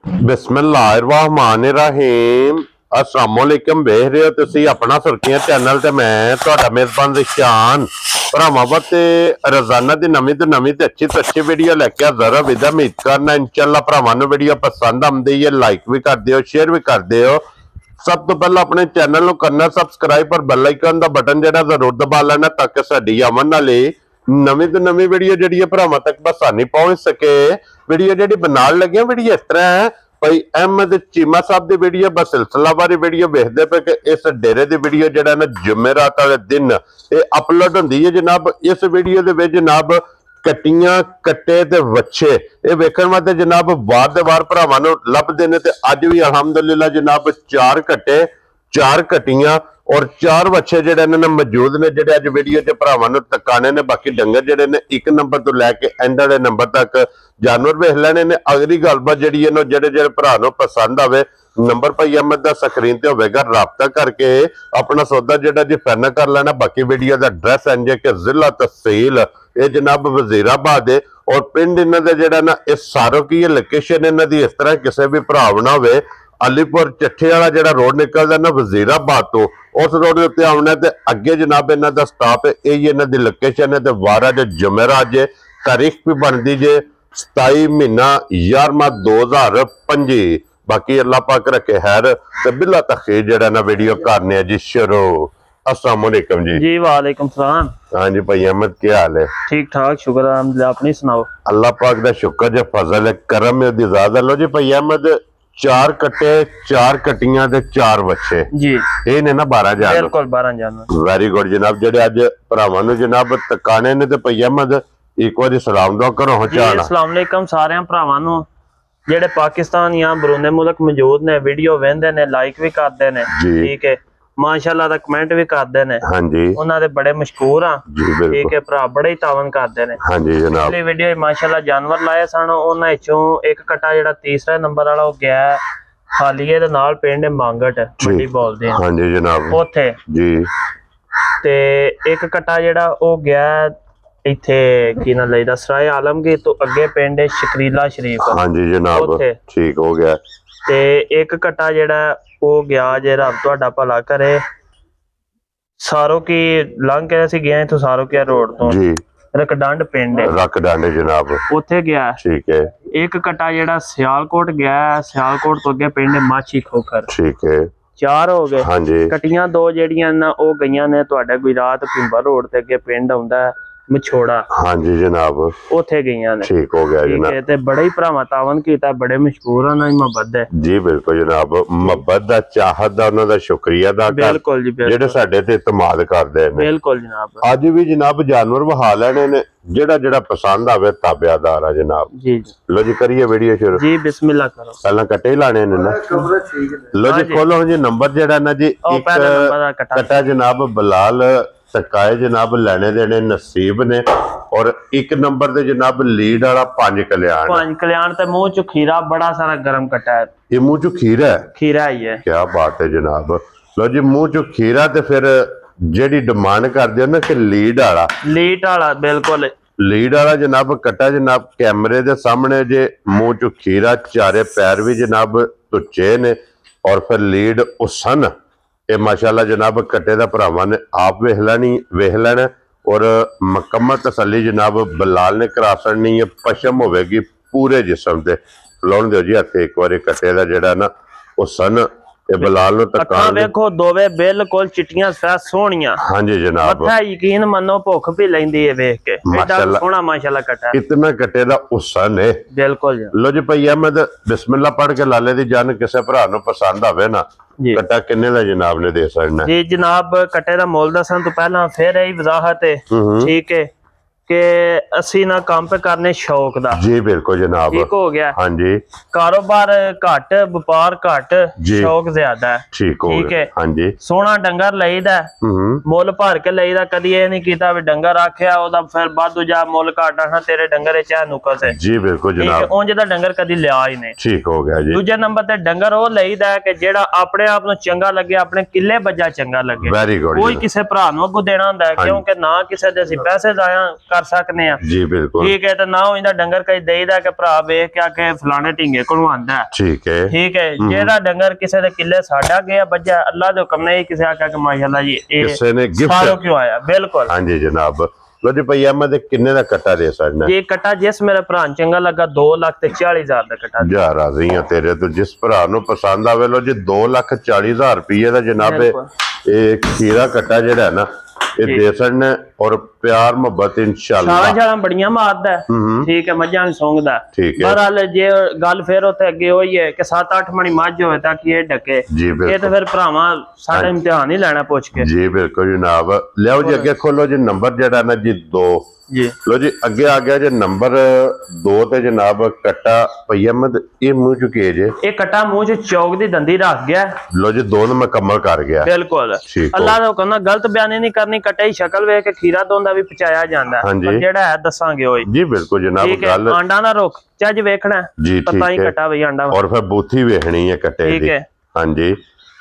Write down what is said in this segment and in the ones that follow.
बिस्मिल्लाहिर्रहमानिर्रहीम अस्सलाम वालेकुम। वेख रहे हो तुसी अपना सुर्खियां चैनल ते मैं तुहाडा मेजबान रिशान भरावां वास्ते रोजाना दी नवीं तो अच्छी वीडियो लैके हाज़र हां। विद उम्मीद करना इंशाअल्लाह भरावां नूं वीडियो पसंद आउंदी है। लाइक भी कर दिओ, शेयर भी कर दिओ। सब तो पहले अपने चैनल नूं करना सबसक्राइब और बेल आइकन दा बटन जिहड़ा जरूर दबा लेना ताकि साडी आवन वाली नवीं तो नवीं वीडियो जिहड़ी भरावां तक आसानी पहुंच सके। वीडियो जिहड़ी बनाउण लगे वीडियो इस तरह है भाई अहमद चीमा साहब की वीडियो बस सिलसिलावारी वीडियो वेखते पे कि इस डेरे की वीडियो जो ना जुमेरात वाले दिन ये अपलोड होंदी है जनाब। इस वीडियो के जनाब कट्टियां कट्टे ते वच्छे ये वेखण वास्ते जनाब वार दे वार भरावां नूं लभदे ने ते अज भी अलहमदुलिल्लाह जनाब 4 कट्टे 4 कट्टियां और 4 वच्छे जिहड़े ने मौजूद ने जिहड़े अज वीडियो च भरावां नूं तकाने ने। बाकी डंगर जिहड़े ने 1 नंबर तो लैके एंड वाले नंबर तक जानवर वेख लेने ने। अगली गलबात जिहड़ी है जिहड़े भरा नूं पसंद आवे नंबर भाई अहमद दा स्क्रीन ते होवेगा, राबता करके अपना सौदा जिहड़ा जी फाइनल कर लेना। बाकी वीडियो दा एड्रैस इंज कि जिला तहसील ये जनाब वजीराबाद है और पिंड इन्हां दा जिहड़ा ना इस सारो की लोकेशन इन्हां दी इस तरह किसी भी भरा ना होवे अलीपुर चट्ठे वाला जिहड़ा रोड निकलदा ना वजीराबाद तो उस रोड के उत्ते आउणा ते अगे जनाब इन्हां दा स्टाफ है। यही इन्हां दी लोकेशन है ते वार अज जुमेरात जे तारीख भी बनदी जे 27 महीना 11वां 2025। बाकी अल्लाह पाक रखे खैर ते बिला तखीर जिहड़ा ना वीडियो करने जी शुरू। अस्सलाम वालेकुम जी। वालेकुम सलाम। हाँ जी भाई अहमद क्या हाल है? ठीक ठाक शुक्र अल्हम्दुलिल्लाह, अपनी सुनाओ। अल्लाह पाक दा शुक्र जे फजल है करम है दी ज़ात लो जी। भाई अहमद 4 कट्टे 4 कट्टियां ते 4 बच्चे जी ये ने ना 12 जानवर। बिल्कुल 12 जानवर। वेरी गुड जनाब। जेडे अज भरावां नूं जनाब तकाने ने ते भाई अहमद एक बार सलाम दुआ करो जी। अस्सलाम वालेकुम सारे भरावां नूं जेडे पाकिस्तान या बरूने मुल्क मौजूद ने वीडियो वेंदे ने लाइक भी करदे ने ठीक है माशाअल्लाह दा कमेंट भी करदे ने। हां जी उन्हां दे बड़े मशहूर हां जी बिल्कुल ठीक है भरा बड़े ही तावन करदे ने। हां जी जनाब पिछली वीडियो माशाअल्लाह जानवर लाए सन उन्हां विचों एक कट्टा जेड़ा तीसरा नंबर वाला हो गया खालिए दे नाल पिंड मांगट मंडी बोलदे हैं। हां जी जनाब ओथे जी ते एक कट्टा जेड़ा हो गया इथे की ना लेदा सराय आलमगीर तो अगे पिंड शकरीला शरीफ। हां जी जनाब ठीक हो गया ते एक कट्टा जेड़ा हो गया जे रब तुहाडा भला करे सारो की लंघ के असीं गए तो सारो की रोड तो जी रकडंड पिंड है रकडंड जनाब उथे गया ठीक है। एक कट्टा जेड़ा सियालकोट गया सियालकोट तो अगे पिंड माछी खोखर ठीक है। 4 हो गए। हां जी कट्टियां 2 जेड़ियां ना ओ गईयां ने तुहाडे गुजरात पिंबर रोड ते अगे पिंड आउंदा मछोड़ा। हां जी जनाब उथे गईयां ने ठीक हो गया जनाब ते बड़े ही भरावां तावन कीता बड़े मशहूर ना मोहब्बत है जी बिल्कुल जनाब। मोहब्बत दा चाहत दा उन्हां दा शुक्रिया दा बिल्कुल जी जेडे साडे ते इत्मीद करदे ने बिल्कुल जनाब। अज भी जनाब जानवर वहा लेने ने जेड़ा जेड़ा पसंद आवे ताबेदार है जनाब जी। लो जी करिए वीडियो शुरू जी बिस्मिल्लाह करो। पहला कट्टे लाने ने ना लो जी खोलो जी नंबर जेड़ा ना जी एक कट्टा जनाब बिलाल सकाए जनाब लेने देने नसीब ने और 1 नंबर ते जनाब लीड वाला 5 कल्याण ते मुंह च खीरा बड़ा सारा गरम कट्टा है। ये मुंह च खीरा ही है क्या बात है जनाब। लो जी मुंह च खीरा ते फिर जेडी डिमांड करदे हो ना कि लीड वाला बिल्कुल लीड वाला जनाब कट्टा जनाब कैमरे दे सामने जे मुंह च खीरा चारे पैर भी जनाब तुच्चे ने और फिर लीड उसन ये माशाल्लाह जनाब कट्टे दा भरावां ने आप वेख लेना और मुकम्मल तसल्ली जनाब बिलाल ने करा छड़नी है। पशम होगी पूरे जिस्म ते लाउण दिओ जी हत्थ एक बार कट्टे दा जेड़ा ना ओ सन ये बिलाल नु तकान देखो दोवे बिल्कुल चिट्टियां सफेद सोहणियां। हां जी जनाब मथा यकीन मनो भुख भी लैंदी है देख के एडा सोहना माशाल्लाह कट्टा इतना कट्टे दा हुसन है बिल्कुल। लो जी भाई अहमद बिस्मिल्लाह पढ़ के लाले दी जान किसे भरा नु पसंद आवे ना कट्टा किन्ने दा जनाब ने दे सकना जी जनाब कट्टे दा मोल दसन तो पहला फिर यही वजाहत है ठीक है के असी ना काम पे करने शौक दा जी बिल्कुल जनाब ठीक हो गया। हां जी कारोबार घट व्यापार घट शौक ज्यादा है ठीक है। हां जी सोना डंगर लईदा मुल भर के लईदा कदी ये नहीं कीता भी डंगर आखिया ओदा फिर बादू जा मुल घट आना तेरे डंगर च नुकस है जी बिल्कुल जनाब उंज दा डंगर कदी लिया ही नहीं ठीक हो गया जी। दूजे नंबर ते डंगर ओ लईदा कि जेड़ा अपने आप नु चंगा लगे अपने किले बजा चंगा लगे वेरी गुड कोई किसे भरा नु अगू देना हुंदा है क्योंकि ना किसे दे पैसे जाया कर सकने हैं जी बिल्कुल ठीक है। तो ना इंदा डंगर कई देईदा कि भरा वेख के आके फलाने ढींगे कोलों आंदा है ठीक है। जेड़ा डंगर किसी दे किले साडा गया बज्जा अल्लाह दे हुक्म ने किसी आख्या कि माशाअल्लाह जी किसी ने गिफ्ट क्यों आया बिल्कुल हां जी जनाब। लो जी भैया मैं किन्ने दा कट्टा दे सकना ये कट्टा जिस मेरे भरा चंगा लगा 2,40,000 दा कट्टा जा राजी हां तेरे तो जिस भरा नु पसंद आवे। लो जी 2,40,000 रुपये दा जनाब ये खीरा कट्टा जेड़ा है ना ये दे सकने और प्यार मोहब्बत इंशाअल्लाह सारा बड़ियां मारदा है ठीक है मज्जां नु सोंगदा ठीक है। बहरहाल जे गल फिर ओते अगे होई है कि 7-8 मणी मझ होवे ताकि ये ढके ये तो फिर भरावां साडा इम्तिहान ही लेना पूछ के जी बिल्कुल जनाब। लियाओ जी अगे खोलो जी नंबर जेड़ा ना जी 2 जी। लो जी अगे आ गया जी नंबर 2 ते जनाब कट्टा पयमद ये मुंह चुके जे ये कट्टा मुंह च चौक दी दंदी रख गया। लो जी दोनों मुकम्मल कर गया बिल्कुल अल्लाह दा हुक्म गलत बयानी नहीं करनी कट्टे की शक्ल वेख के खीरा दोंदा भी पचाया जांदा है जेड़ा है दसांगे होई जी बिल्कुल जनाब गल आंडा ना रोक चज वेखना जी पता ही कट्टा वही आंडा और फिर बूथी वेखनी है कट्टे दी हां जी।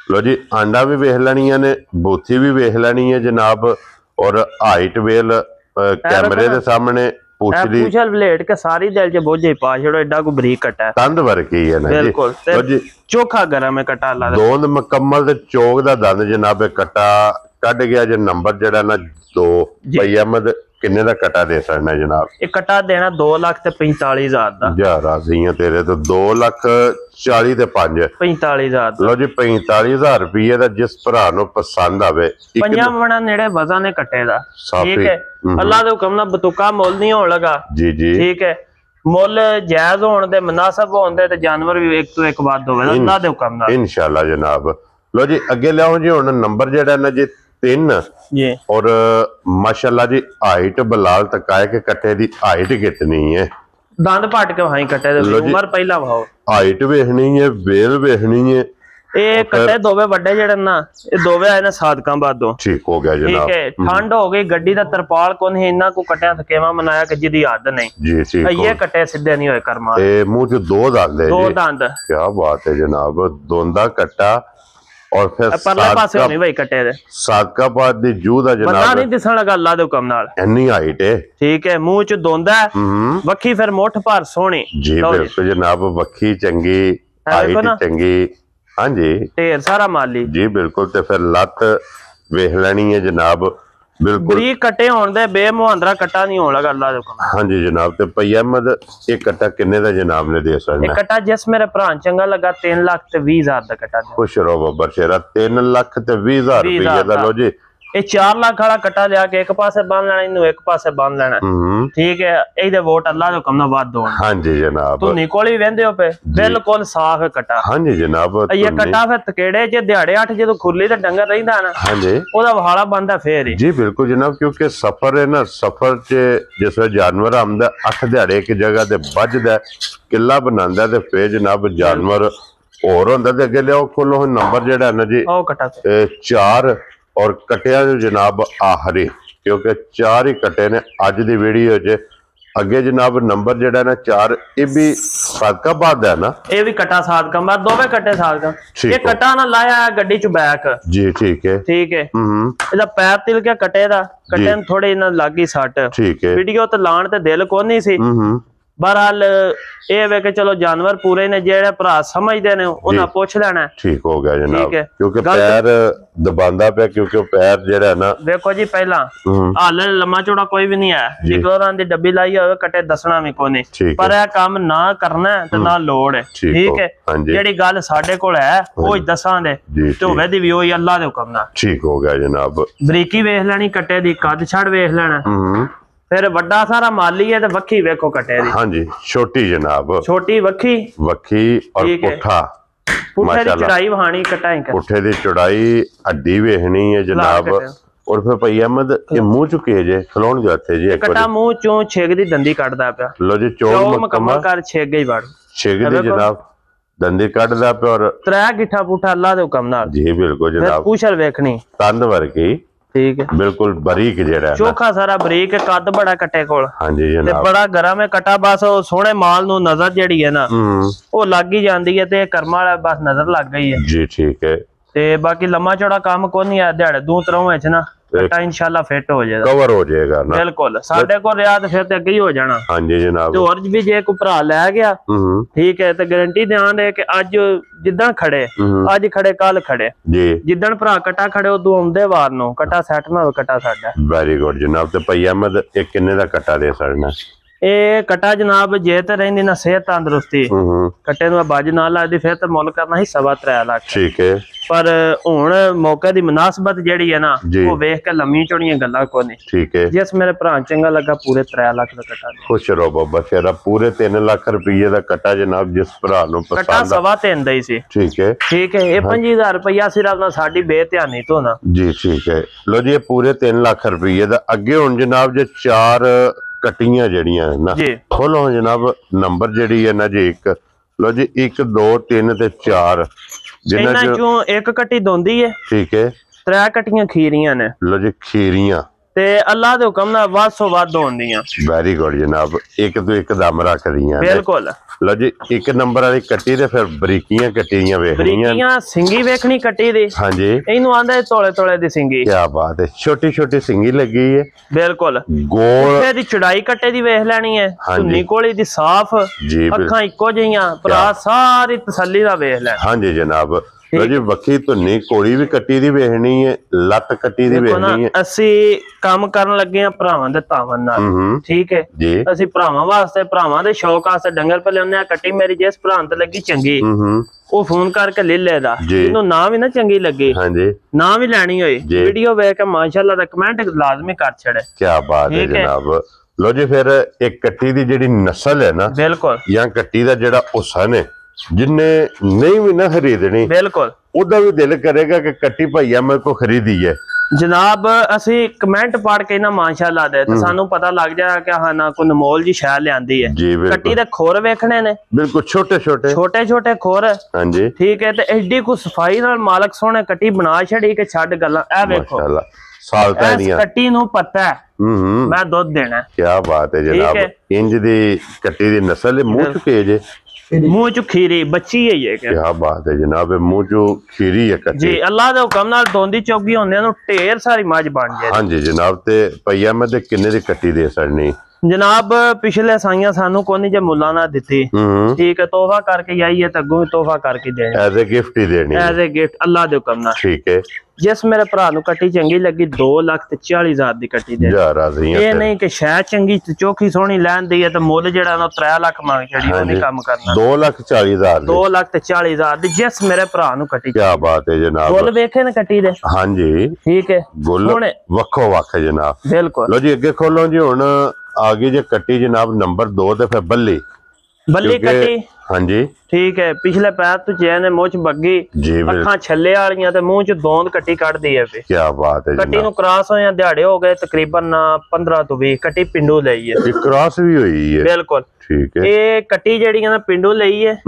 लो जी आंडा भी वेख लेनी ने बूथी भी वेख लेनी है जनाब और हाइट वेल कैमरे दे सामने पूछल ब्लेड के सारी दिल च बोझे पा छड़ो एडा को बरीक कटा है तंद वर्की है ना बिल्कुल जी चोखा गरम है कटा अल्लाह दा दोंद मुकम्मल ते चौक दा दंद जनाब कटा कट गया जे नंबर जेड़ा ना 2 भाई अहमद किन्ने दा कटा दे सकना जनाब ये कटा देना 2,45,000 दा जा राजी है तेरे तो 2,40,000 ते 45,000 लो जी 45,000 रुपये दा जिस भरा नु पसंद आवे पंजा मणा नेड़े वजन ने कटे दा ठीक है अल्लाह दे हुक्म नाल बतुका मोल नहीं होण लगा जी जी ठीक है मोल जायज होण दे मुनासिब होण दे ते जानवर भी एक तो एक बात होवे अल्लाह दे हुक्म नाल इंशाल्लाह जनाब। लो जी अगे लियाओ जी हुन नंबर जेड़ा ना जी 3 जी और माशाल्लाह जी हाइट बलाल तकाए के कट्टे दी हाइट कितनी है दंद पाट के वहां कट्टे दे उम्र पहला भाव हाइट वेखनी है वेल वेखनी है ये कट्टे दोवे बड़े जेड़े ना ये दोवे आए ना सादका बादों ठीक हो गया जनाब ठीक है। ठंड हो गई गड्डी दा तरपाल कोन है इना को कट्टियां थकेवा मनाया कि जिदी आदत नहीं जी ठीक ये कट्टे सीधे नहीं होए कर्मा ए मुंह च दो दंद है दो दंद क्या बात है जनाब दोंदा कट्टा और फिर परले पासे होनी भाई कट्टे दे सादका बाद दी जू दा जनाब पता नहीं दिसण लगा अल्लाह दे हुक्म नाल इन्नी हाइट है ठीक है मुंह च दोंदा वक्खी फिर मोठ भर सोहनी जी बिल्कुल जनाब वक्खी चंगी हाइट चंगी हां जी ढेर सारा माली जी बिल्कुल ते फिर लत वेख लेनी है जनाब बिल्कुल बरीक कट्टे होण दे बेमुहांदरा कट्टा नहीं होण लगा अल्लाह दे हुक्म हां जी जनाब ते भैया अहमद ये कट्टा किन्ने दा जनाब ने दे सकना ये कट्टा जिस मेरे भरा चंगा लगा 3,20,000 दा कट्टा खुश रहो बब्बर शेरा 3,20,000 रुपये दा। लो जी ये 4 लाख वाला कट्टा लिया के एक पासे बांध लेना इन्नू एक पासे बांध लेना ठीक है एदे वोट अल्लाह दे हुक्म नाल वाद दो हां जी जनाब तू निकोली वेंदे हो पे बिल्कुल साफ है कट्टा हां जी जनाब ये कट्टा फिर तकेड़े जे दिहाड़े 8 जदों खुरली ते डंगर रहिंदा ना हां जी ओदा वहाड़ा बंदा फेर जी बिल्कुल जनाब क्योंकि सफर है ना सफर च जिस जानवर आंदा 8 दिहाड़े एक जगह ते बजदा किला बनांदा ते फिर जनाब जानवर और हुंदा ते अगे लियाओ खोलो नंबर जेड़ा ना जी ओ कट्टा 4 और कटिया जनाब आखिरी क्योंकि 4 ही कटे ने अज दी वीडियो च अगे जनाब नंबर जेड़ा ना 4 ये भी सादका बाद है ना ये भी कटा सादका बाद दोवे कटे सादका ये कटा ना लाया है गड्डी च बैक जी ठीक है इदा पैर तिल के कटे दा कटे ने थोड़ी ना लागी सट ठीक है वीडियो ते लाण ते दिल कोनी सी बहरहाल ये वे के चलो जानवर पूरे ने जेड़े भरा समझदे ने उन्हां पूछ लेना ठीक हो गया जनाब क्योंकि पैर दबांदा पे क्योंकि पैर जेड़ा ना देखो जी पहला हाल लम्मा चौड़ा कोई भी नहीं है जिगलोरां दी डब्बी लाई होवे कटे दसना भी कोनी पर यह काम ना करना ते ना लोड़ है ठीक है जेड़ी गल साडे कोल है ओ ही दसां दे ते होवे दी भी ओही अल्लाह दे हुक्म नाल ठीक हो गया जनाब। बरीकी वेख लेनी कटे दी कद छड़ वेख लेना फिर बड़ा सारा माली है तो वक्खी वेखो कटे दी हां जी छोटी जनाब छोटी वक्खी वक्खी और पुठा पुठे दी चढ़ाई वहानी कटाई कर पुठे दी चढ़ाई हड्डी वेखनी है जनाब और फिर भई अहमद ये मुंह चुके जे खलोण जाते जी एक कटा मुंह चों छेग दी दंदी काटदा पिया लो जी चोल मुकम्मल कर छेग गई वड़ छेग दी जनाब दंदी काटदा पे और 3 गिठा पुठा अल्लाह दे हुक्म नाल जी बिल्कुल जनाब पूछल वेखनी तंद वर्गी ठीक है बिल्कुल बारीक जेड़ा चोखा सारा बारीक कद बड़ा कटे कोल हां जी जनाब ते बड़ा गरम है कटा बस सोहणे माल नु नजर जेड़ी है ना ओ लग ही जांदी है ते कर्मा वाला बस नजर लग गई है जी ठीक है ते बाकी लम्मा चौड़ा काम कोनी है दिहाड़े दूं तरह विच ना कट्टा इंशाल्लाह फिट हो जाएगा, कवर हो जाएगा ना। बिल्कुल साडे को रिया ते फिर ते अगे ही हो जाना। हां जी जनाब। ते और भी जे कोई भरा ले गया ठीक है, ते गारंटी ध्यान है कि अज जिद्दां खड़े अज खड़े कल खड़े जी, जिद्दन भरा कट्टा खड़े उदों आउंदे वार नु कट्टा सैट ना हो, कट्टा साडा। वेरी गुड जनाब। ते भई अहमद एक किन्ने दा कट्टा दे सकना? ਇਹ ਕਟਾ ਜਨਾਬ ਜੇ ਤੇ ਰਹਿੰਦੀ ਨਾ ਸਿਹਤ ਤੰਦਰੁਸਤੀ ਕਟੇ ਨੂੰ ਬਾਜ ਨਾ ਲੱਗਦੀ ਫਿਰ ਤੇ ਮੁੱਲ ਕਰਨਾ ਹੀ 3.5 ਲੱਖ। ਠੀਕ ਹੈ, ਪਰ ਹੁਣ ਮੌਕੇ ਦੀ ਮੁਨਾਸਬਤ ਜਿਹੜੀ ਹੈ ਨਾ ਉਹ ਵੇਖ ਕੇ ਲੰਮੀ ਚੌੜੀਆਂ ਗੱਲਾਂ ਕੋਈ ਨਹੀਂ। ਠੀਕ ਹੈ, ਜਿਸ ਮੇਰੇ ਭਰਾ ਚੰਗਾ ਲੱਗਾ ਪੂਰੇ 3 ਲੱਖ ਦਾ ਕਟਾ। ਖੁਸ਼ ਰਹੋ ਬਾਬਾ ਸ਼ੇਰਾ, ਪੂਰੇ 3 ਲੱਖ ਰੁਪਏ ਦਾ ਕਟਾ ਜਨਾਬ ਜਿਸ ਭਰਾ ਨੂੰ ਪਸੰਦ। ਕਟਾ 3.5 ਦਾ ਹੀ ਸੀ। ਠੀਕ ਹੈ, ਠੀਕ ਹੈ। ਇਹ 5000 ਰੁਪਇਆ ਸਿਰਫ ਨਾ ਸਾਡੀ ਬੇਧਿਆਨੀ ਤੋਂ ਨਾ ਜੀ। ਠੀਕ ਹੈ, ਲੋ ਜੀ ਇਹ ਪੂਰੇ 3 ਲੱਖ ਰੁਪਏ ਦਾ। ਅੱਗੇ ਹੁਣ ਜਨਾਬ ਜੇ 4 कटियां जड़ियां ना खोलो जनाब, नंबर जड़ी है ना जी एक, लो जी 1 2 3 ते 4 जिन्ना चों एक कट्टी दोंदी है। ठीक है, 3 कट्टियां खीरियां ने। लो जी खीरियां ते अल्लाह दे हुक्म नाल वध सो वध होंदियां। वेरी गुड जनाब, एक तो एक दम रख दियां। बिल्कुल। लो जी 1 नंबर वाली कट्टी ते फिर बरीकियां कट्टियां वेखणियां, बरीकियां सिंगी वेखनी कट्टी दी। हां जी, इनु आंदा है तोले तोले दी सिंगी। क्या बात है, छोटी छोटी सिंगी लगी है। बिल्कुल। गोल दी चढ़ाई कट्टे दी वेख लेनी है, धुन्नी कोली दी साफ, अखां इक्को जिहियां, भरा सारी तसल्ली दा वेख ले। हां जी जनाब। जी वक्खी धुन्नी कोली भी कट्टी दी वेखनी है, लत कट्टी दी वेखनी है। ਅਸੀਂ ਕੰਮ ਕਰਨ ਲੱਗੇ ਆ ਭਰਾਵਾਂ ਦੇ ਤਾਵਨ ਨਾਲ। ਠੀਕ ਹੈ ਜੀ, ਅਸੀਂ ਭਰਾਵਾਂ ਵਾਸਤੇ ਭਰਾਵਾਂ ਦੇ ਸ਼ੌਕ ਵਾਸਤੇ ਡੰਗਰ ਪਲਿਆਉਂਦੇ ਆ। ਕੱਟੀ ਮੇਰੀ ਜਿਸ ਭਰਾ ਤੇ ਲੱਗੀ ਚੰਗੀ ਉਹ ਫੋਨ ਕਰਕੇ ਲੈ ਲੈਦਾ, ਇਹਨੂੰ ਨਾ ਵੀ ਨਾ ਚੰਗੀ ਲੱਗੀ ਨਾ ਵੀ ਲੈਣੀ ਹੋਈ ਵੀਡੀਓ ਵੇਖ ਕੇ ਮਾਸ਼ਾਅੱਲਾ ਦਾ ਕਮੈਂਟ ਲਾਜ਼ਮੀ ਕਰ ਛੜੇ। ਕੀ ਬਾਤ ਹੈ ਜਨਾਬ। ਲੋ ਜੀ ਫਿਰ ਇੱਕ ਕੱਟੀ ਦੀ ਜਿਹੜੀ ਨਸਲ ਹੈ ਨਾ, ਬਿਲਕੁਲ, ਜਾਂ ਕੱਟੀ ਦਾ ਜਿਹੜਾ ਹੁਸਨ ਹੈ जिन्ने नहीं भी ना खरीदनी, बिल्कुल उदा भी दिल करेगा कि कट्टी भैया मेरे को खरीदी है। जनाब असी कमेंट पढ़ के ना माशाअल्लाह दे ते सानू पता लग जाएगा कि हां ना कोई नमोल जी शै लियांदी है। कट्टी दे खोर वेखने ने, बिल्कुल छोटे छोटे खोर। हां जी, ठीक है। ते एडी को सफाई नाल मालक सोने कट्टी बना छड़ी के छड गल्ला। ए देखो माशाअल्लाह साल तैनियां कट्टी नु पता है मैं दूध देना। क्या बात है जनाब। इंज दी कट्टी दी नस्ल मुंह चुके जे, मुंह चो खीरी बच्ची है ये। क्या बात है जनाब, मुंह चो खीरी है कट्टी जी। अल्लाह दे हुक्म नाल दोंदी चौगी होंदे नु ढेर सारी मज बन जाए। हां जी जनाब। ते भैया मैं ते किन्ने दी कट्टी दे सकनी? जनाब पिछले साइयां सानू कोनी जे मुल्ला ना दित्ती, ठीक है, तोहफा करके आई है, तगों तोहफा करके देनी, एज ए गिफ्ट ही देनी, एज ए गिफ्ट अल्लाह दे हुक्म नाल। ठीक है, जिस मेरे भरा नु कट्टी चंगी लगी 2,40,000 दी कट्टी दे। ये नहीं कि शायद चंगी चोखी सोहनी लैन दी है ते मुल जेड़ा ना 3 लाख मांग छड़ी, वो नहीं काम करना। 2,40,000 2,40,000 दी जिस मेरे भरा नु कट्टी। क्या बात है जनाब। गुल वेखे ना कट्टी दे? हां जी, ठीक है, गुल वक्खो वक्ख है जनाब। बिल्कुल। लो जी अगे खोलो जी, हुन आगे जे कट्टी जनाब नंबर 2 ते फिर बल्ली कट्टी। हां जी, ठीक है। पिछले पैर तो चैन है, मुंह च बग्गी, अखां छल्ले वालियां ते मुंह च दोंद कट्टी कट दी है। क्या बात है। कट्टी नु क्रॉस होया दिहाड़े हो गए तकरीबन 15 तो 20 कट्टी पिंडू लई है। ये क्रॉस भी हुई है? बिल्कुल। ठीक है। ये कट्टी जेड़ी है ना पिंडू लई है,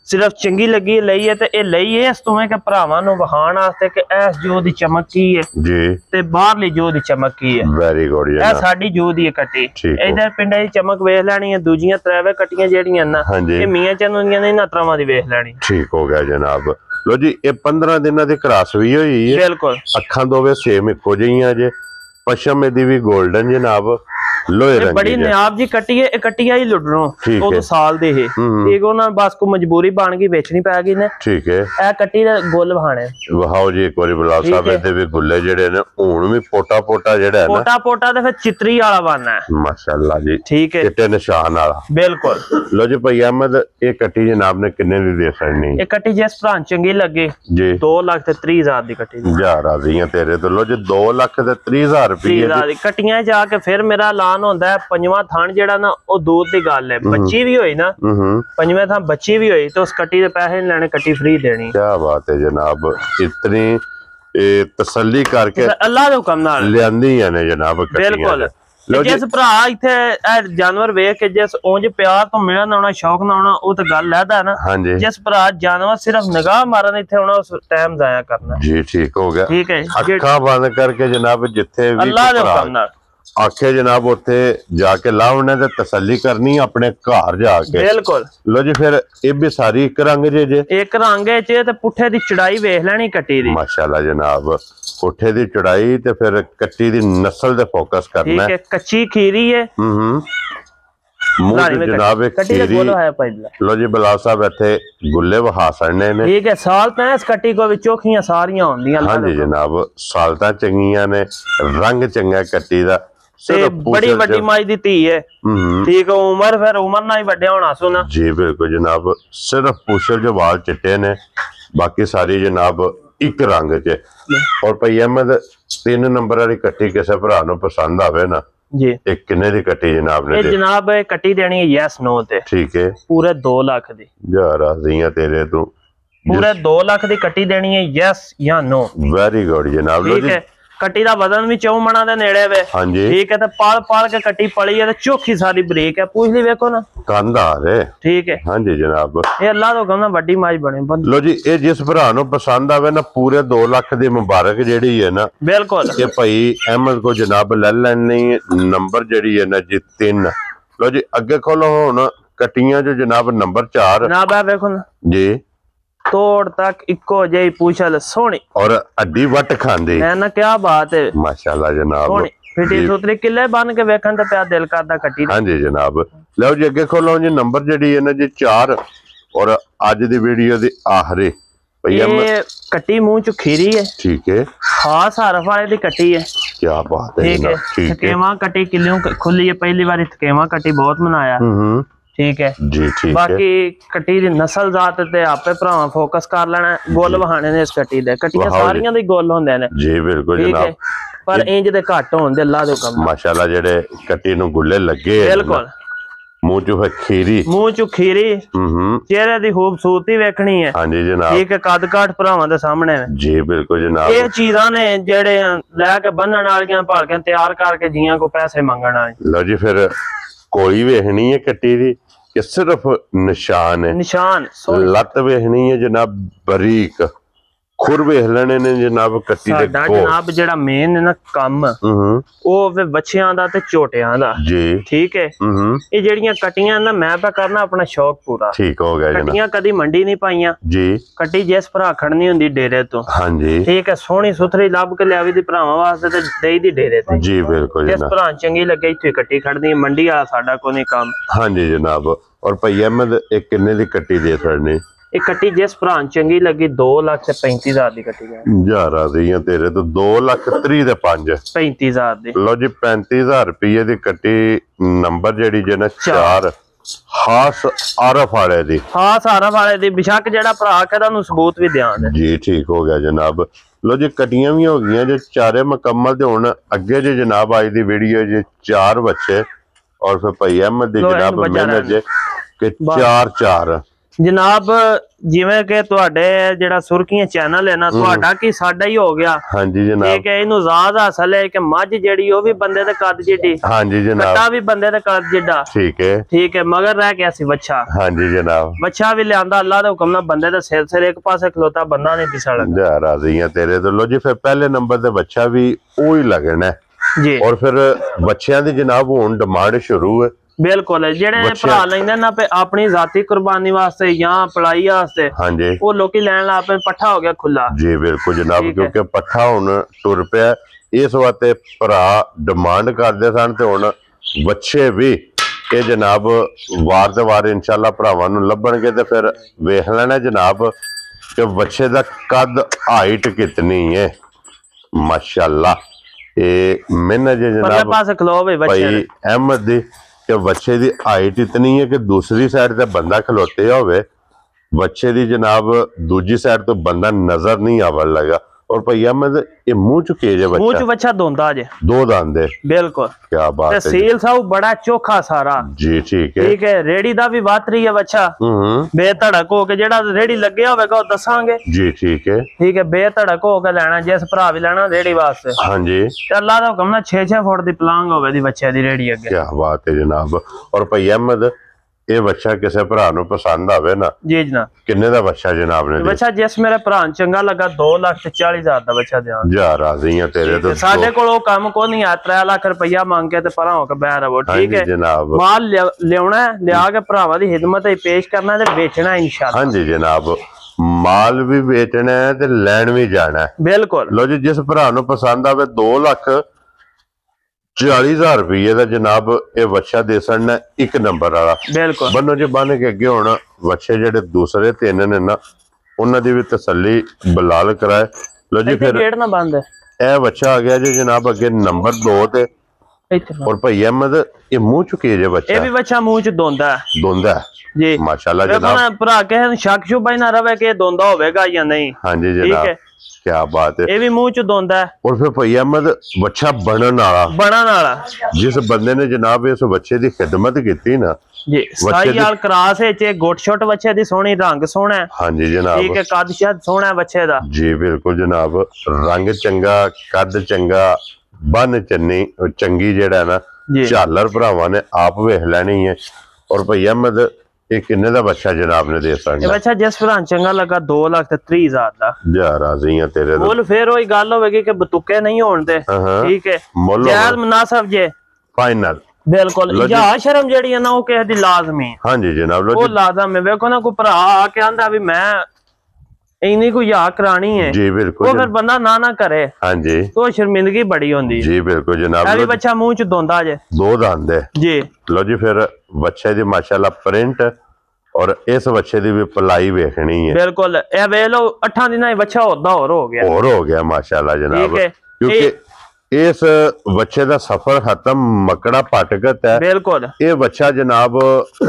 सिर्फ चंगी लगी लई है ते ए लई है इस तुम्हें के भरावां नु वहाण वास्ते कि ऐस जो दी चमक की है जी ते बाहरली जो दी चमक की है। Very good. ए साडी जो दी कट्टी इधर पिंडे दी चमक वेख लेनी है, दूजियां त्रैवे कट्टियां जेड़ियां ना ए मियां चन्नू दियां नहीं ना त्रावां दी वेख लेनी। ठीक हो गया जनाब। लो जी ये 15 दिनां दी क्रॉस हुई हुई है। बिल्कुल। अखां दोवे सेम इक्को जिहियां जे, पशम दी भी गोल्डन जनाब, लोहे रंग बड़ी नियाब जी कट्टी है। कट्टी आई लुडरों तो साल दे है, ठीक हो ना, बस को मजबूरी बन गई बेचनी पै गई ने। ठीक है। ए कट्टी दे गुल वहाने वहाओ जी एक बारी बुला साहब दे भी गुल्ले जेड़े ने हुन भी पोटा पोटा जेड़ा है ना, पोटा पोटा ते फिर चित्री वाला बन है माशाअल्लाह जी। ठीक है, चिट्टे निशान वाला। बिल्कुल। लो जी भाई अहमद ये कट्टी जनाब ने किन्ने दी दे सकनी? ये कट्टी जिस भरा चंगी लगे जी 2,30,000 दी कट्टी दी। जा राजियां तेरे तो। लो जी 2,30,000 रुपए दी कट्टियां जाके फिर मेरा होंदा है पंजवां थान जेड़ा ना ओ दूर दी गल है। बच्ची भी होई ना, पंजवें थान बच्ची भी होई तो उस कट्टी दे पैसे नहीं लेने, कट्टी फ्री देनी। क्या बात है जनाब, इतनी तसल्ली करके अल्लाह दे हुक्म नाल लियांदी ने जनाब। बिल्कुल। जिस भरा इत्थे जानवर वेख के जिस उंज प्यार तो मिलन आना, शौक ना आना, वो तो गल लैदा है ना। जिस भरा जानवर सिर्फ निगाह मारन इत्थे आना, उस टाइम जाया करना जी। ठीक हो गया। ठीक है, अखां बंद करके जनाब जिथे भी अल्लाह दे हुक्म नाल आखे जनाब उत्थे जाके लावने ते तसल्ली करनी अपने घर जाके। बिल्कुल। लो जी फिर ये भी सारी एक रंग जे एक रंग च ते पुट्ठे दी चढ़ाई वेख लेनी कट्टी दी। माशाल्लाह जनाब पुट्ठे दी चढ़ाई ते फिर कट्टी दी नस्ल दे फोकस करना है। ठीक है, कच्ची खीरी है। मुंह जनाब एक खीरी। लो जी बिलाल साहब इत्थे गुल्ले वहा सड़ने ने। ठीक है, सालतां इस कट्टी को भी चोखियां सारियां होंदियां। हां जी जनाब सालतां चंगियां ने, रंग चंगा कट्टी दा। बड़ी वड्डी माई दी धी है। ठीक है, उम्र फिर उम्र ना ही वड्डे होना सुना। जी बिल्कुल जनाब, सिर्फ पूछल जो वाल चिट्टे ने, बाकी सारी जनाब एक रंग च। और भाई अहमद 3 नंबर वाली कट्टी किसी भरा नूं पसंद आवे ना जी, एक किन्ने दी कट्टी जनाब ने? जनाब कट्टी देनी है यस नो ते। ठीक है, पूरे 2 लाख दी। यार राज़ियां तेरे तू, पूरे 2 लाख दी कट्टी देनी है यस या नो। वेरी गुड जनाब। ठीक है, कट्टी दा वजन भी 4 मणा दे नेड़े वे। हां जी। ठीक है, ते पाल पाल के कट्टी पली है ते चोखी सारी ब्रेक है। पूछ ली देखो ना कंधार है। ठीक है। हां जी जनाब, ये अल्लाह तो कहना बड़ी माई बने। लो जी ये जिस भरा नु पसंद आवे ना पूरे 2 लाख दी मुबारक जेड़ी है ना। बिल्कुल। ये भाई अहमद को जनाब ले लेनी नंबर जेड़ी है ना जी 3। लो जी अगे खोलो हुन कट्टियां जो जनाब नंबर 4 जनाब है देखो ना जी, तोड़ तक इको जही पूछल सोनी और अड्डी वट खांदी है ना। क्या बात है, माशाल्लाह जनाब। सोनी फिटी सुथरी किले बन के वेखन ते प्या दिल करदा कट्टी। हां जी जनाब। लो जी अगे खोलो जी नंबर जेडी है ना जी 4 और आज दी वीडियो दी आखिरी ये कट्टी मुंह च खीरी है। ठीक है, खास हरफ वाले दी कट्टी है। क्या बात है। ठीक है, थकेवा कट्टी किलियों खुली है, पहली बार थकेवा कट्टी बहुत मनाया। ठीक है जी। ठीक बाकी कट्टी दी नस्ल जात ते आपे भरावां फोकस कर लेना। गोल वहाने ने इस कट्टी दे, कट्टियां सारियां दे गोल होंदे ने जी। बिल्कुल जनाब, पर इंज दे घट होंदे अल्लाह दे हुक्म। माशाल्लाह जेड़े कट्टी नु गुल्ले लगे। बिल्कुल। मुंह चो खीरी, मुंह चो खीरी, चेहरे दी खूबसूरती वेखनी है। हां जी जनाब। ठीक है, कद काठ भरावां दे सामने जी। बिल्कुल जनाब, ये चीज़ां ने जेड़े लेके बन्नण वालियां भाल के तैयार करके जियां को पैसे मंगण वाले। लो जी फिर कोई वेखनी है कट्टी दी कि सिर्फ निशान है, निशान लत वेखनी है जनाब बरीक, खुर वेख लेने ने जनाब कट्टी दे को। जनाब जेड़ा मेन है ना काम ओ वे बच्चियां दा ते झोटियां दा जी। ठीक है, ये जेड़ियां कट्टियां ना मैं पे करना अपना शौक पूरा। ठीक हो गया जनाब। कट्टियां कदी मंडी नहीं पाइयां जी। कट्टी जिस भरा खड़नी हुंदी डेरे तो। हां जी। ठीक है, सोहनी सुथरी लभ के लियावी दी भरावां वास्ते ते देई दी डेरे ते जी। बिल्कुल जिस भरा चंगी लगे इत्थे कट्टी खड़नी मंडी आ साडा कोई नहीं काम। हां जी जनाब। और भाई अहमद एक किन्ने दी कट्टी दे छड़नी? एक कट्टी जिस भरा चंगी लगी 2,35,000 दी कट्टी है। यार राज़ियां तेरे तो 2,30,5 35,000 दी। लो जी 35,000 रुपये दी कट्टी नंबर जेडी जे ना 4 खास आरफ वाले दी। खास आरफ वाले दी बेशक जेड़ा भरा के तानू सबूत भी ध्यान है जी। ठीक हो गया जनाब। लो जी कट्टियां भी हो गई जो चारे मुकम्मल ते हुन अगे जे जनाब आई दी वीडियो जे 4 बच्चे और फिर भाई अहमद दी जनाब मेहनत जे के 4 जनाब जिवें के तुहाडे जेड़ा सुर्खियां चैनल है ना तुहाडा की साडा ही हो गया। हां जी जनाब। ठीक है, इनु ज़ाद हासिल है कि मझ जेड़ी ओ भी बंदे दे कद जिड्डी। हां जी जनाब। कट्टा भी बंदे दे कद जिड्डा। ठीक है। ठीक है, मगर रह गया सी बच्चा। हां जी जनाब। बच्चा भी लियांदा अल्लाह दे हुक्म नाल बंदे दे सिर एक पासे खलोता बंदा नहीं दिसण लगा। यार राज़ियां तेरे तो। लो जी फिर पहले नंबर ते बच्चा भी ओ ही लगना जी। और फिर बच्चियां दी जनाब हुन डिमांड शुरू है। बिल्कुल, जेड़े भरा लेंदे ना पे अपनी जाती कुर्बानी वास्ते या पढ़ाई वास्ते। हां जी। वो लोकी लैन ला पे पट्ठा हो गया खुला जी। बिल्कुल जनाब, क्योंकि पट्ठा हुन टुर पिया इस वास्ते भरा डिमांड करदे सन ते हुन बच्चे भी ये जनाब वार ते वार इंशाल्लाह भरावां नूं लभणगे ते फिर वेख लेना जनाब कि बच्चे दा कद हाइट कितनी है। माशाल्लाह ये मैंने जनाब पास खलो भाई अहमद दी कि बच्चे दी हाइट इतनी है कि दूसरी साइड ते बंदा खलोते होवे बच्चे दी जनाब दूजी साइड तो बंदा नजर नहीं आवन लगा। और भैया मैं ये मुंह चुके जे बच्चा, मुंह च बच्चा दोंदा जे 2 दांदे। बिल्कुल, क्या बात है। सील साहब बड़ा चोखा सारा जी। ठीक है। ठीक है, रेडी दा भी वातरी है बच्चा बेधड़क हो के जेड़ा रेडी लगे होवेगा ओ दसांगे जी। ठीक है। ठीक है, बेधड़क हो के लेना जिस भरा भी लेना रेडी वास्ते। हां जी। ते अल्लाह दा हुक्म ना 6-6 फुट दी पलांग होवे दी बच्चे दी रेडी अगे। क्या बात है जनाब। और भैया अहमद ਇਹ ਬੱਚਾ ਕਿਸੇ ਭਰਾ ਨੂੰ ਪਸੰਦ ਆਵੇ ਨਾ ਜੀ ਜਨਾਬ, ਕਿੰਨੇ ਦਾ ਬੱਚਾ ਜਨਾਬ ਨੇ? ਬੱਚਾ ਜਿਸ ਮੇਰੇ ਭਰਾ ਨੂੰ ਚੰਗਾ ਲੱਗਾ 2,40,000 ਦਾ ਬੱਚਾ ਦਿਆਂ। ਜਾ ਰਾਜ਼ੀ ਆ ਤੇਰੇ ਤੋਂ। ਸਾਡੇ ਕੋਲ ਉਹ ਕੰਮ ਕੋ ਨਹੀਂ ਆ 3 ਲੱਖ ਰੁਪਇਆ ਮੰਗ ਕੇ ਤੇ ਪਰਾਂ ਹੋ ਕੇ ਬਹਿ ਰਵੋ। ਠੀਕ ਹੈ ਜਨਾਬ, ਮਾਲ ਲਿਆਉਣਾ, ਲਿਆ ਕੇ ਭਰਾਵਾਂ ਦੀ ਖਿਦਮਤ ਹੀ ਪੇਸ਼ ਕਰਨਾ ਤੇ ਵੇਚਣਾ ਇੰਸ਼ਾਅੱਲਾ। ਹਾਂਜੀ ਜਨਾਬ, ਮਾਲ ਵੀ ਵੇਚਣਾ ਹੈ ਤੇ ਲੈਣ ਵੀ ਜਾਣਾ ਹੈ। ਬਿਲਕੁਲ। ਲੋ ਜੀ, ਜਿਸ ਭਰਾ ਨੂੰ ਪਸੰਦ ਆਵੇ 2,40,000 ਰੁਪਏ ਦਾ ਜਨਾਬ ਇਹ ਬੱਚਾ ਦੇ ਸਕਣਾ, 1 ਨੰਬਰ ਵਾਲਾ। ਬਿਲਕੁਲ। ਬੰਨੋ ਜੀ ਬੰਨ ਕੇ ਅੱਗੇ ਹੁਣ ਬੱਚੇ ਜਿਹੜੇ ਦੂਸਰੇ 3 ਨੇ ਨਾ ਉਹਨਾਂ ਦੀ ਵੀ ਤਸੱਲੀ ਬਲਾਲ ਕਰਾਏ। ਲੋ ਜੀ ਫਿਰ ਗੇਟ ਨਾ ਬੰਦ ਹੈ। ਇਹ ਬੱਚਾ ਆ ਗਿਆ ਜੀ ਜਨਾਬ ਅੱਗੇ ਨੰਬਰ 2 ਤੇ। और भाई अहमद ये मुंह चुकी है बच्चा, ये भी बच्चा मुंह च दोंदा है जी माशाल्लाह जनाब। भरा के शक शुबा ही ना रहे कि दोंदा होगा या नहीं। हाँ जी जनाब, क्या बात है। ये भी मुंह च दोंदा है। और फिर भाई अहमद बच्चा बनन वाला जिस बंदे ने जनाब इस बच्चे की खिदमत की ना जी, साईयाल क्रॉस है, गोट छोट बच्चे दी सोहनी, रंग सोहना है। हाँ जी जनाब, ठीक है, कद शायद सोहना है बच्चे दा। जी बिल्कुल जनाब, रंग चंगा, कद चंगा, बन चन्नी चंगी जेड़ा ना झालर भरावां ने आप वेख लैनी है। और भाई अहमद ये किन्ने दा बच्चा जनाब ने दे सकदा? ये बच्चा जिस भरा चंगा लगा 2,30,000 दा। जा राज़ी है तेरे बोल फिर वही गल होगी कि बतुके नहीं होंदे। ठीक है, जायज मुनासिब जे फाइनल। बिल्कुल, या शर्म जेड़ी है ना वो किसी दी लाजमी है। हां जी जनाब, वो लाजम है। देखो ना कोई भरा आके आंदा भी मैं इन्हीं को या करानी है जी, बिल्कुल। वो फिर बंदा ना करे। हाँ जी, तो शर्मिंदगी बड़ी होंदी जी। बिल्कुल जनाब, अभी बच्चा मुंह च दोंदा जे 2 दांत है जी। लो जी फिर बच्चे दी माशाल्लाह प्रिंट और इस बच्चे दी भी पलाई वेखनी है। बिल्कुल, ए वे लो 8 दिन बच्चा होदा और हो गया माशाल्लाह जनाब। क्योंकि इस बच्चे का सफर खत्म, मकड़ा पटकत है। बिल्कुल, ये बच्चा जनाब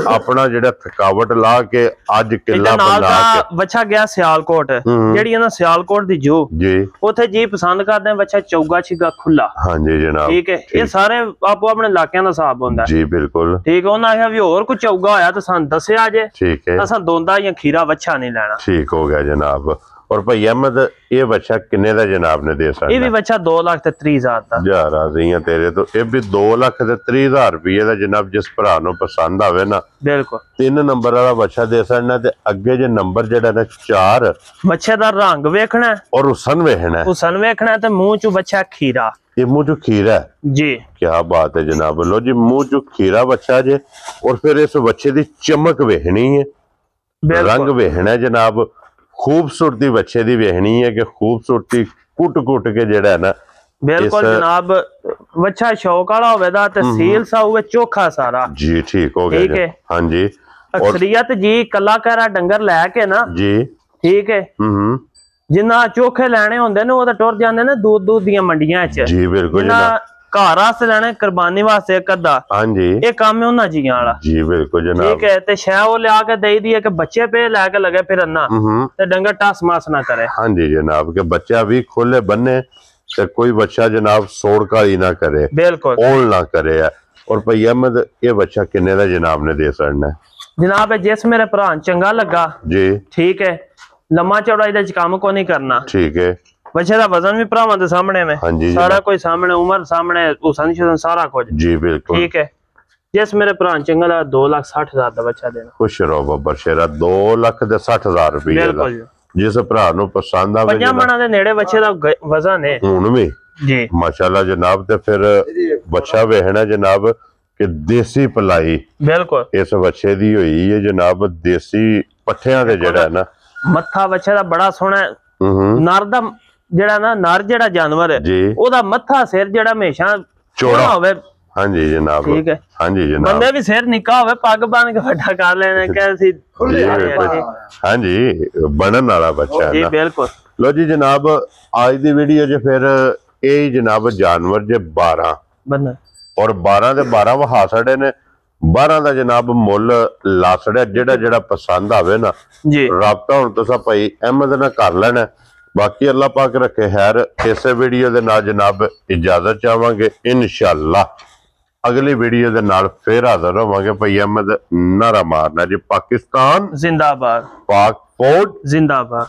अपना जेड़ा थकावट ला के आज किला बना के बच्चा गया सियालकोट, जेड़ी है ना सियालकोट दी जू जी, उथे जी पसंद करदे हैं बच्चा चौगा छिगा खुला। हां जी जनाब, ठीक है। ये सारे आपो अपने इलाके दा हिसाब होंदा है जी। बिल्कुल ठीक है। उन्होंने आख्या भी और कोई चौगा होया तो सान दस्या जे। ठीक है, असां दोंदा या खीरा बच्चा नहीं लेना। ठीक हो गया जनाब। और भाई अहमद ये बच्चा किन्ने दा जनाब ने दे सकदा? ये भी बच्चा 2,30,000 दा। जा राज़ी है तेरे तो। ये भी 2,30,000 रुपए दा जनाब जिस भरा नु पसंद आवे ना। बिल्कुल, 3 नंबर वाला बच्चा दे सकना। ते अगे जे नंबर जेड़ा ना 4 बच्चे दा रंग वेखना और हुसन वेखना है। हुसन वेखना ते मुंह चो बच्चा खीरा, ये मुंह चो खीरा जी। क्या बात है जनाब। लो जी, मुंह चो खीरा बच्चा जे। और फिर इस बच्चे दी चमक वेखनी है, रंग वेखना है जनाब। खूबसूरती बच्चे दी वेखनी है कि खूबसूरती कुट कुट के जेड़ा है ना। बिल्कुल जनाब, बच्चा शौक वाला होवेदा ते सील सा होवे चोखा सारा जी। ठीक हो गया। ठीक है। हां जी, अक्सरियत जी कलाकारा डंगर लेके ना जी। ठीक है। जिन्ना चोखे लेने होंदे ने वो तो टुर जांदे ने दूध दी मंडियां च जी। बिल्कुल जनाब, घर वास्ते लेने कुर्बानी वास्ते एक अद्धा। हां जी, ये काम है उन्हां जियां वाला जी। बिल्कुल जनाब, ठीक है। ते शै वो लिया के देई दी है कि बच्चे पे लेके लगे फिरना ते डंगर टस मस ना करे। हां जी जनाब, के बच्चा भी खोले बन्ने ते कोई बच्चा जनाब सोड़ काली ना करे, बिल्कुल ओल ना करे। और भाई अहमद ये बच्चा किन्ने दा जनाब ने दे सकना? जनाब जिस मेरे भरा चंगा लगा जी। ठीक है, लम्मा चौड़ा इहदे च काम को नहीं करना। ठीक है, बच्चे का वजन भी भरावां दे सामने में सारा कोई सामने, उम्र सामने, हुसन शुसन सारा कुछ जी। बिल्कुल ठीक है। जिस मेरे भरा चंगा लगा 2,60,000 दा बच्चा देना। खुश रहो बब्बर शेरा, 2,60,000 रुपए बिल्कुल जिस भरा नु पसंद आवे। 5 मणा दे नेड़े बच्चे दा वजन है हुण भी जी माशाल्लाह जनाब। ते फिर बच्चा वेखना जनाब कि देसी पलाई बिल्कुल इस बच्चे दी होई है जनाब। देसी पट्ठियां दे जेड़ा ना मत्था बच्चे दा बड़ा सोहना नर दा जेड़ा ना, नर जेड़ा जानवर है ओदा मत्था सिर जेड़ा हमेशा चौड़ा होवे। हां जी जनाब, ठीक है। हां जी जनाब, बंदे भी सिर निक्का होवे पग बांध के बड़ा कर लेने कैसी। हां जी, बनन वाला बच्चा जी। बिल्कुल। लो जी जनाब, आज दी वीडियो जे फिर ए जनाब जानवर जे 12 बन और 12 दे 12 वहा छड़े ने। 12 दा जनाब मुल ला छड़िया। जेड़ा जेड़ा पसंद आवे ना जी, राबता हुण तुसां भाई अहमद ना कर लेना। बाकी अल्लाह पाक रखे खैर। इस वीडियो दे नाल जनाब इजाजत चाहांगे। इंशाअल्लाह अगली वीडियो दे नाल फिर हाजिर होवांगे। भाई अहमद नारा मारना जी। पाकिस्तान जिंदाबाद, पाक फौज जिंदाबाद।